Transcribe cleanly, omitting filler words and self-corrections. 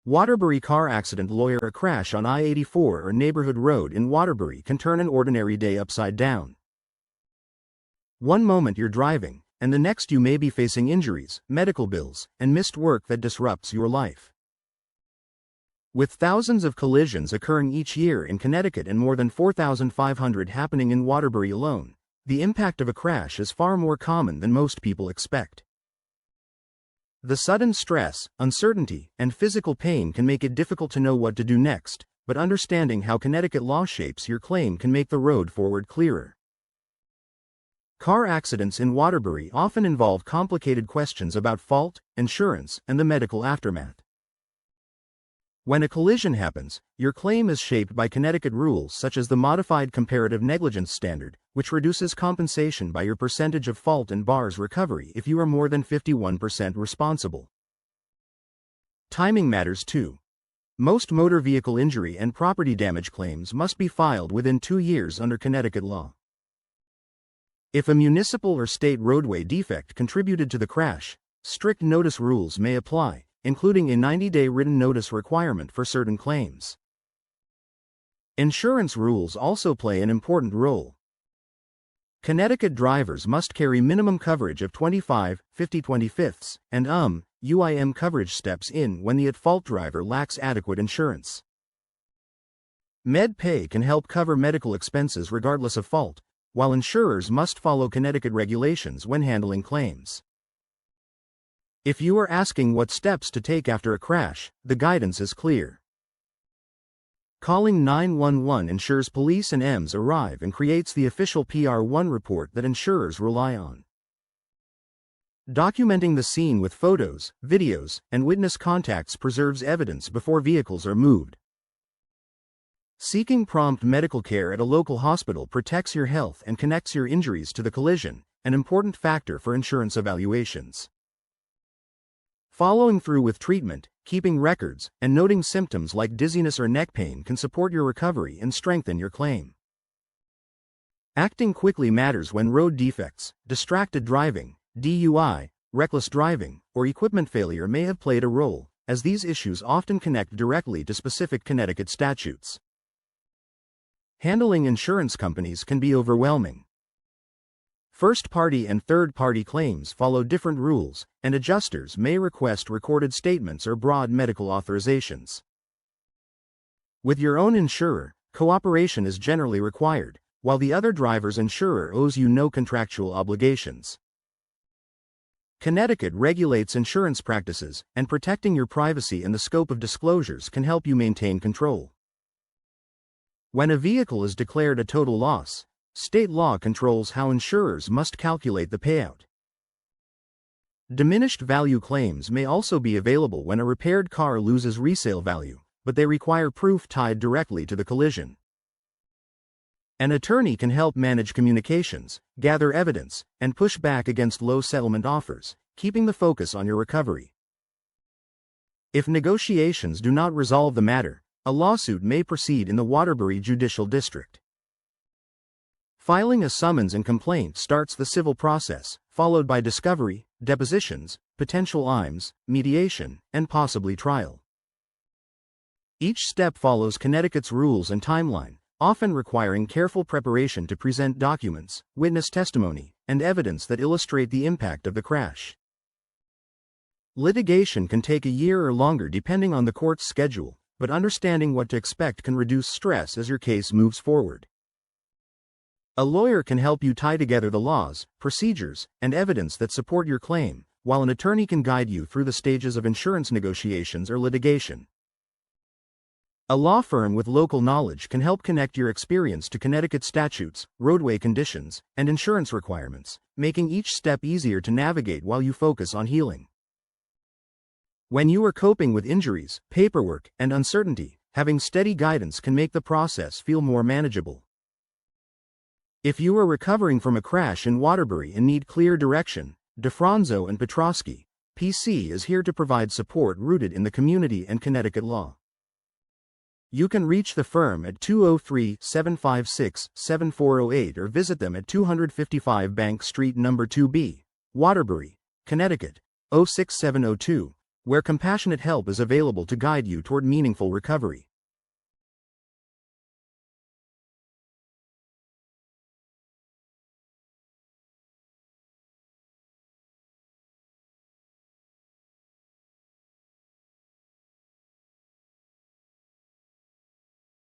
Waterbury car accident lawyer. A crash on I-84 or neighborhood road in Waterbury can turn an ordinary day upside down. One moment you're driving, and the next you may be facing injuries, medical bills, and missed work that disrupts your life. With thousands of collisions occurring each year in Connecticut and more than 4,500 happening in Waterbury alone, the impact of a crash is far more common than most people expect. The sudden stress, uncertainty, and physical pain can make it difficult to know what to do next, but understanding how Connecticut law shapes your claim can make the road forward clearer. Car accidents in Waterbury often involve complicated questions about fault, insurance, and the medical aftermath. When a collision happens, your claim is shaped by Connecticut rules such as the Modified Comparative Negligence Standard, which reduces compensation by your percentage of fault and bars recovery if you are more than 51% responsible. Timing matters too. Most motor vehicle injury and property damage claims must be filed within 2 years under Connecticut law. If a municipal or state roadway defect contributed to the crash, strict notice rules may apply, including a 90-day written notice requirement for certain claims. Insurance rules also play an important role. Connecticut drivers must carry minimum coverage of 25, 50/25, and UIM coverage steps in when the at-fault driver lacks adequate insurance. MedPay can help cover medical expenses regardless of fault, while insurers must follow Connecticut regulations when handling claims. If you are asking what steps to take after a crash, the guidance is clear. Calling 911 ensures police and EMS arrive and creates the official PR1 report that insurers rely on. Documenting the scene with photos, videos, and witness contacts preserves evidence before vehicles are moved. Seeking prompt medical care at a local hospital protects your health and connects your injuries to the collision, an important factor for insurance evaluations. Following through with treatment, keeping records, and noting symptoms like dizziness or neck pain can support your recovery and strengthen your claim. Acting quickly matters when road defects, distracted driving, DUI, reckless driving, or equipment failure may have played a role, as these issues often connect directly to specific Connecticut statutes. Handling insurance companies can be overwhelming. First-party and third-party claims follow different rules, and adjusters may request recorded statements or broad medical authorizations. With your own insurer, cooperation is generally required, while the other driver's insurer owes you no contractual obligations. Connecticut regulates insurance practices, and protecting your privacy and the scope of disclosures can help you maintain control. When a vehicle is declared a total loss, state law controls how insurers must calculate the payout. Diminished value claims may also be available when a repaired car loses resale value, but they require proof tied directly to the collision. An attorney can help manage communications, gather evidence, and push back against low settlement offers, keeping the focus on your recovery. If negotiations do not resolve the matter, a lawsuit may proceed in the Waterbury Judicial District. Filing a summons and complaint starts the civil process, followed by discovery, depositions, potential IMs, mediation, and possibly trial. Each step follows Connecticut's rules and timeline, often requiring careful preparation to present documents, witness testimony, and evidence that illustrate the impact of the crash. Litigation can take a year or longer depending on the court's schedule, but understanding what to expect can reduce stress as your case moves forward. A lawyer can help you tie together the laws, procedures, and evidence that support your claim, while an attorney can guide you through the stages of insurance negotiations or litigation. A law firm with local knowledge can help connect your experience to Connecticut statutes, roadway conditions, and insurance requirements, making each step easier to navigate while you focus on healing. When you are coping with injuries, paperwork, and uncertainty, having steady guidance can make the process feel more manageable. If you are recovering from a crash in Waterbury and need clear direction, DeFronzo and Petroskey, PC is here to provide support rooted in the community and Connecticut law. You can reach the firm at 203-756-7408 or visit them at 255 Bank Street No. 2B, Waterbury, Connecticut, 06702, where compassionate help is available to guide you toward meaningful recovery.